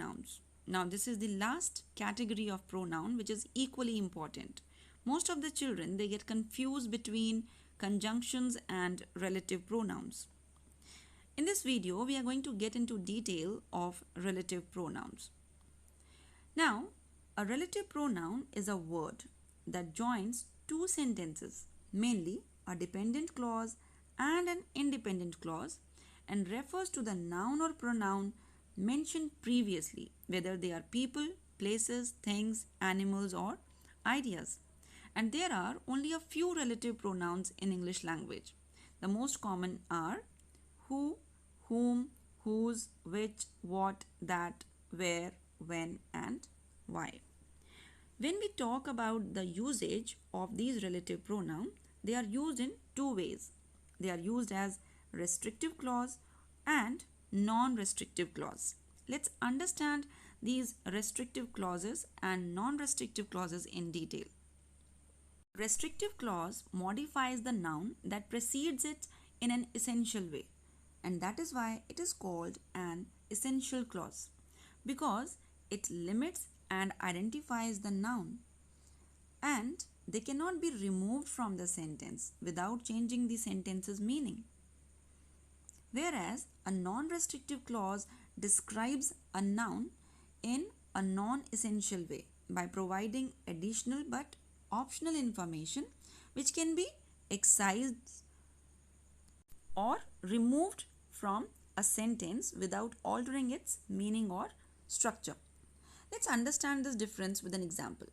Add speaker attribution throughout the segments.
Speaker 1: pronouns. Now this is the last category of pronoun which is equally important. Most of the children, they get confused between conjunctions and relative pronouns. In this video, we are going to get into detail of relative pronouns. Now, a relative pronoun is a word that joins two sentences, mainly a dependent clause and an independent clause, and refers to the noun or pronoun mentioned previously, whether they are people, places, things, animals, or ideas. And there are only a few relative pronouns in English language. The most common are who, whom, whose, which, what, that, where, when, and why. When we talk about the usage of these relative pronouns, they are used in two ways. They are used as restrictive clause and non-restrictive clause. Let's understand these restrictive clauses and non-restrictive clauses in detail. Restrictive clause modifies the noun that precedes it in an essential way, and that is why it is called an essential clause, because it limits and identifies the noun, and they cannot be removed from the sentence without changing the sentence's meaning. Whereas a non-restrictive clause describes a noun in a non-essential way by providing additional but optional information which can be excised or removed from a sentence without altering its meaning or structure. Let's understand this difference with an example.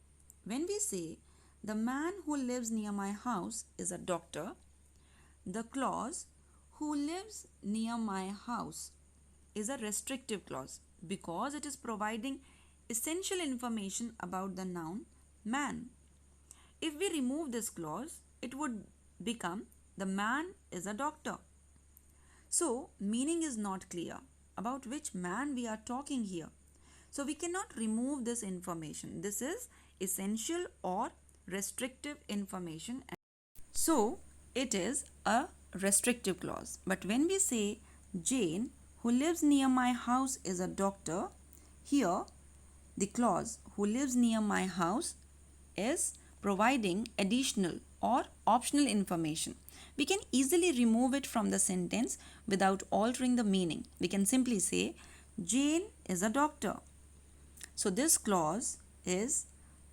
Speaker 1: When we say, the man who lives near my house is a doctor, the clause who lives near my house is a restrictive clause because it is providing essential information about the noun man. If we remove this clause, it would become the man is a doctor. So, meaning is not clear about which man we are talking here. So, we cannot remove this information. This is essential or restrictive information. So, it is a restrictive clause. But when we say Jane, who lives near my house, is a doctor, here the clause who lives near my house is providing additional or optional information. We can easily remove it from the sentence without altering the meaning. We can simply say Jane is a doctor. So this clause is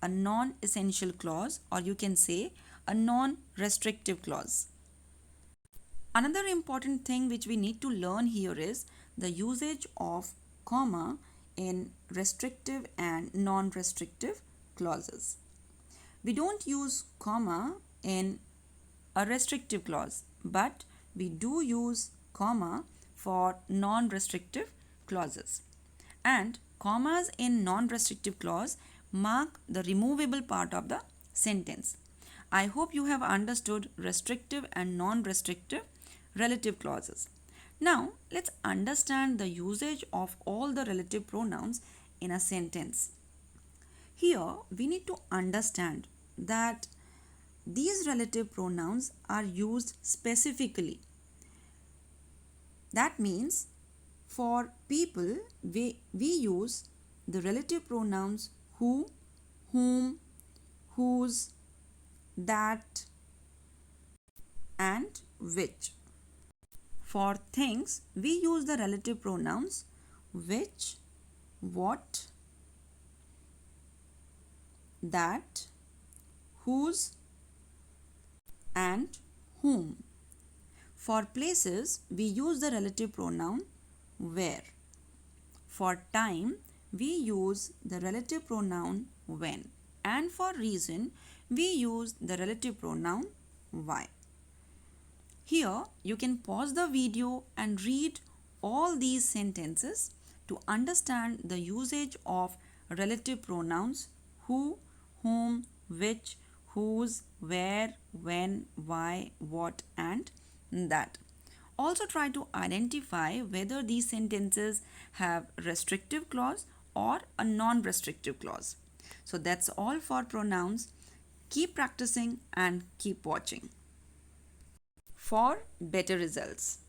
Speaker 1: a non-essential clause, or you can say a non-restrictive clause. Another important thing which we need to learn here is the usage of comma in restrictive and non-restrictive clauses. We don't use comma in a restrictive clause, but we do use comma for non-restrictive clauses. And commas in non-restrictive clause mark the removable part of the sentence. I hope you have understood restrictive and non-restrictive relative clauses. Now, let's understand the usage of all the relative pronouns in a sentence. Here, we need to understand that these relative pronouns are used specifically. That means for people, we use the relative pronouns who, whom, whose, that, and which. For things, we use the relative pronouns which, what, that, whose, and whom. For places, we use the relative pronoun where. For time, we use the relative pronoun when. And for reason, we use the relative pronoun why. Here, you can pause the video and read all these sentences to understand the usage of relative pronouns who, whom, which, whose, where, when, why, what, and that. Also try to identify whether these sentences have restrictive clause or a non-restrictive clause. So that's all for pronouns. Keep practicing and keep watching for better results.